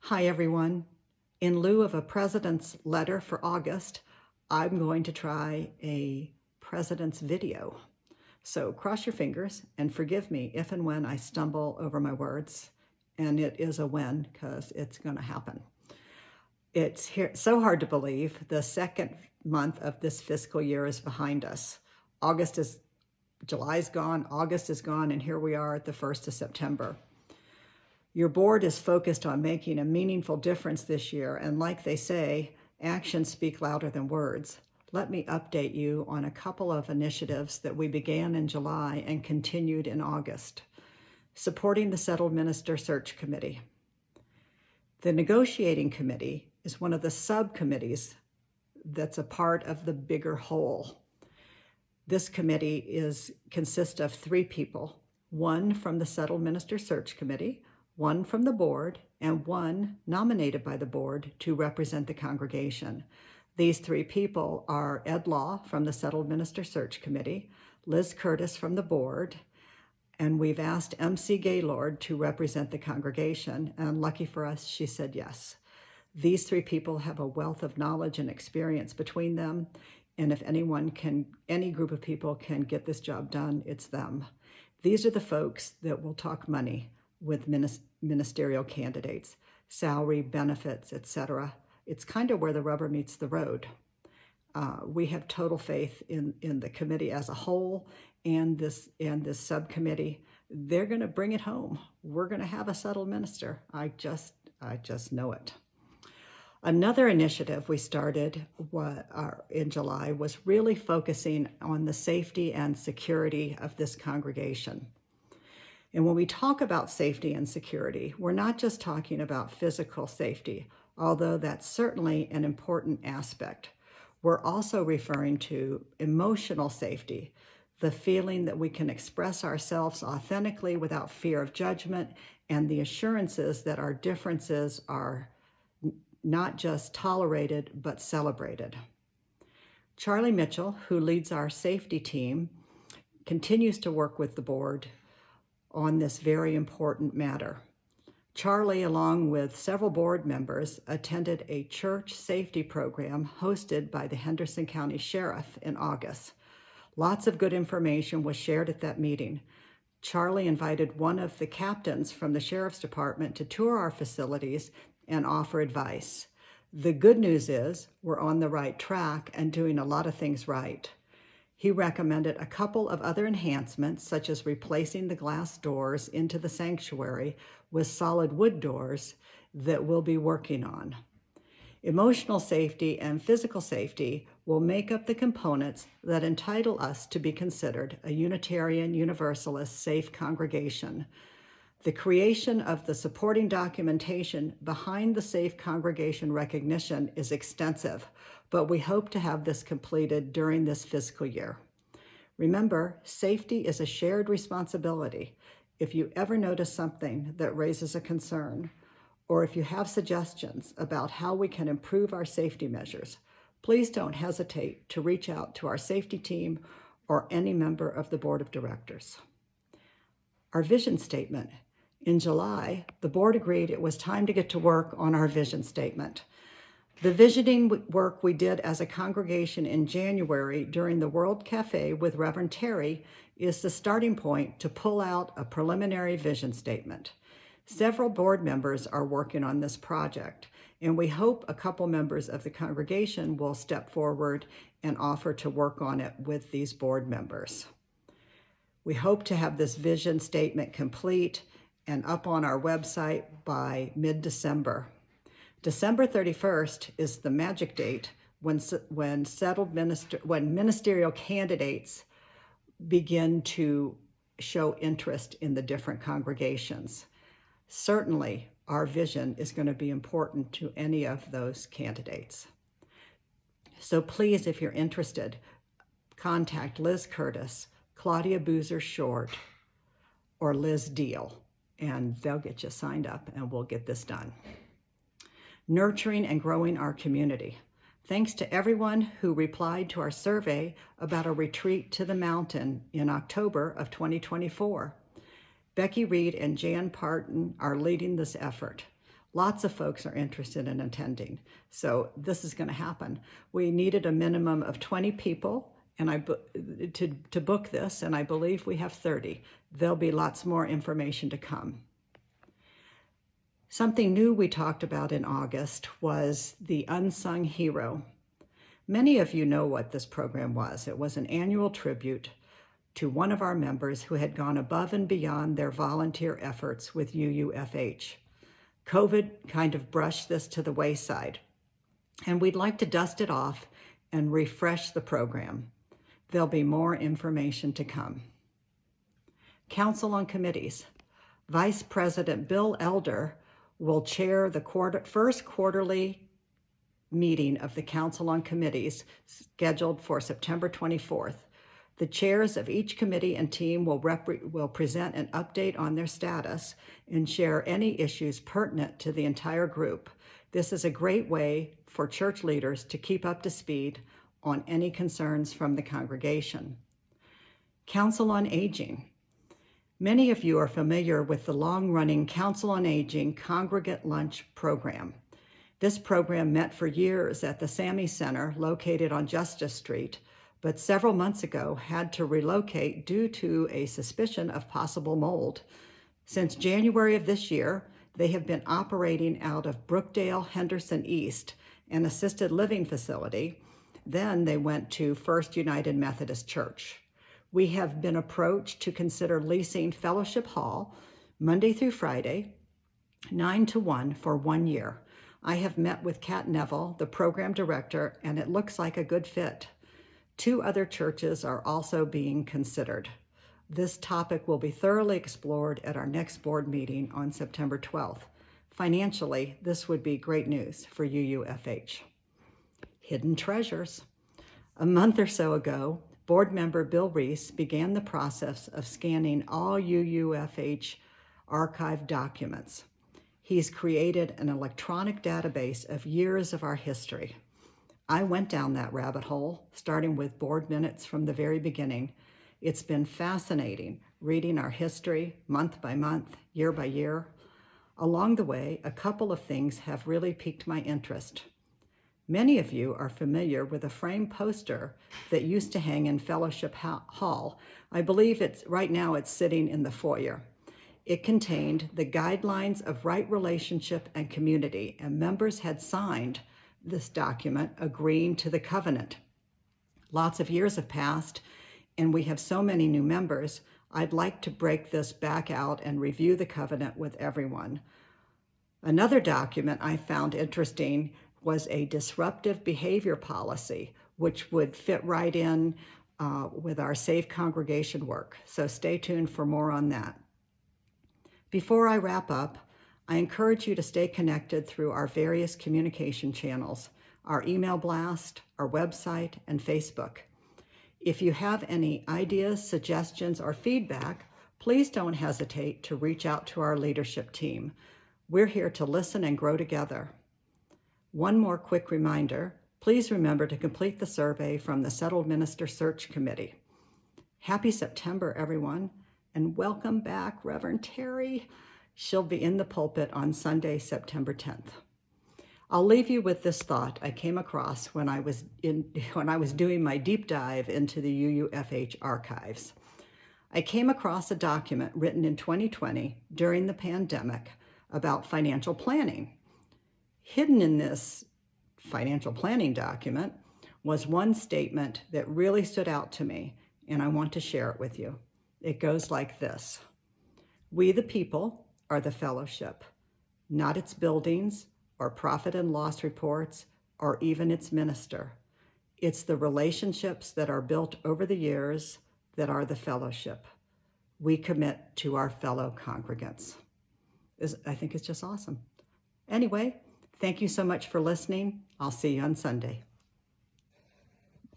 Hi, everyone. In lieu of a president's letter for August, I'm going to try a president's video. So cross your fingers and forgive me if and when I stumble over my words. And it is a when, because it's going to happen. It's so hard to believe the second month of this fiscal year is behind us. July's gone, August is gone, and here we are at the 1st of September. Your board is focused on making a meaningful difference this year, and like they say, actions speak louder than words. Let me update you on a couple of initiatives that we began in July and continued in August. Supporting the Settled Minister Search Committee. The Negotiating Committee is one of the subcommittees that's a part of the bigger whole. This committee consists of 3 people, one from the Settled Minister Search Committee, one from the board, and one nominated by the board to represent the congregation. These 3 people are Ed Law from the Settled Minister Search Committee, Liz Curtis from the board, and we've asked MC Gaylord to represent the congregation, and lucky for us, she said yes. These 3 people have a wealth of knowledge and experience between them, and if any group of people can get this job done, it's them. These are the folks that will talk money with ministerial candidates, salary, benefits, etc. It's kind of where the rubber meets the road. We have total faith in the committee as a whole and this subcommittee. They're going to bring it home. We're going to have a settled minister. I just know it. Another initiative we started in July was really focusing on the safety and security of this congregation. And when we talk about safety and security, we're not just talking about physical safety, although that's certainly an important aspect. We're also referring to emotional safety, the feeling that we can express ourselves authentically without fear of judgment, and the assurances that our differences are not just tolerated, but celebrated. Charlie Mitchell, who leads our safety team, continues to work with the board on this very important matter. Charlie, along with several board members, attended a church safety program hosted by the Henderson County Sheriff in August. Lots of good information was shared at that meeting. Charlie invited one of the captains from the Sheriff's Department to tour our facilities and offer advice. The good news is we're on the right track and doing a lot of things right. He recommended a couple of other enhancements, such as replacing the glass doors into the sanctuary with solid wood doors that we'll be working on. Emotional safety and physical safety will make up the components that entitle us to be considered a Unitarian Universalist safe congregation. The creation of the supporting documentation behind the safe congregation recognition is extensive, but we hope to have this completed during this fiscal year. Remember, safety is a shared responsibility. If you ever notice something that raises a concern, or if you have suggestions about how we can improve our safety measures, please don't hesitate to reach out to our safety team or any member of the board of directors. Our vision statement. In July, the board agreed it was time to get to work on our vision statement. The visioning work we did as a congregation in January during the World Cafe with Reverend Terry is the starting point to pull out a preliminary vision statement. Several board members are working on this project, and we hope a couple members of the congregation will step forward and offer to work on it with these board members. We hope to have this vision statement complete and up on our website by mid-December. December 31st is the magic date when ministerial candidates begin to show interest in the different congregations. Certainly, our vision is going to be important to any of those candidates. So please, if you're interested, contact Liz Curtis, Claudia Boozer Short, or Liz Deal, and they'll get you signed up and we'll get this done. Nurturing and growing our community. Thanks to everyone who replied to our survey about a retreat to the mountain in October of 2024. Becky Reed and Jan Parton are leading this effort. Lots of folks are interested in attending, so this is going to happen. We needed a minimum of 20 people to book this, and I believe we have 30. There'll be lots more information to come. Something new we talked about in August was the Unsung Hero. Many of you know what this program was. It was an annual tribute to one of our members who had gone above and beyond their volunteer efforts with UUFH. COVID kind of brushed this to the wayside, and we'd like to dust it off and refresh the program. There'll be more information to come. Council on Committees. Vice President Bill Elder will chair the first quarterly meeting of the Council on Committees, scheduled for September 24th. The chairs of each committee and team will present an update on their status and share any issues pertinent to the entire group. This is a great way for church leaders to keep up to speed on any concerns from the congregation. Council on Aging. Many of you are familiar with the long-running Council on Aging Congregate Lunch Program. This program met for years at the Sammy Center, located on Justice Street, but several months ago had to relocate due to a suspicion of possible mold. Since January of this year, they have been operating out of Brookdale Henderson East, an assisted living facility. Then they went to First United Methodist Church. We have been approached to consider leasing Fellowship Hall Monday through Friday, 9 to 1 for 1 year. I have met with Kat Neville, the program director, and it looks like a good fit. 2 other churches are also being considered. This topic will be thoroughly explored at our next board meeting on September 12th. Financially, this would be great news for UUFH. Hidden treasures. A month or so ago, board member Bill Reese began the process of scanning all UUFH archive documents. He's created an electronic database of years of our history. I went down that rabbit hole, starting with board minutes from the very beginning. It's been fascinating reading our history month by month, year by year. Along the way, a couple of things have really piqued my interest. Many of you are familiar with a framed poster that used to hang in Fellowship Hall. I believe right now it's sitting in the foyer. It contained the guidelines of right relationship and community, and members had signed this document agreeing to the covenant. Lots of years have passed, and we have so many new members. I'd like to break this back out and review the covenant with everyone. Another document I found interesting was a disruptive behavior policy, which would fit right in with our safe congregation work. So stay tuned for more on that. Before I wrap up, I encourage you to stay connected through our various communication channels, our email blast, our website, and Facebook. If you have any ideas, suggestions, or feedback, please don't hesitate to reach out to our leadership team. We're here to listen and grow together. One more quick reminder, please remember to complete the survey from the Settled Minister Search Committee. Happy September, everyone, and welcome back, Reverend Terry. She'll be in the pulpit on Sunday, September 10th. I'll leave you with this thought I came across when I was doing my deep dive into the UUFH archives. I came across a document written in 2020 during the pandemic about financial planning. Hidden in this financial planning document was one statement that really stood out to me, and I want to share it with you. It goes like this: "We the people are the fellowship, not its buildings or profit and loss reports or even its minister. It's the relationships that are built over the years that are the fellowship. We commit to our fellow congregants." I think it's just awesome. Anyway, thank you so much for listening. I'll see you on Sunday.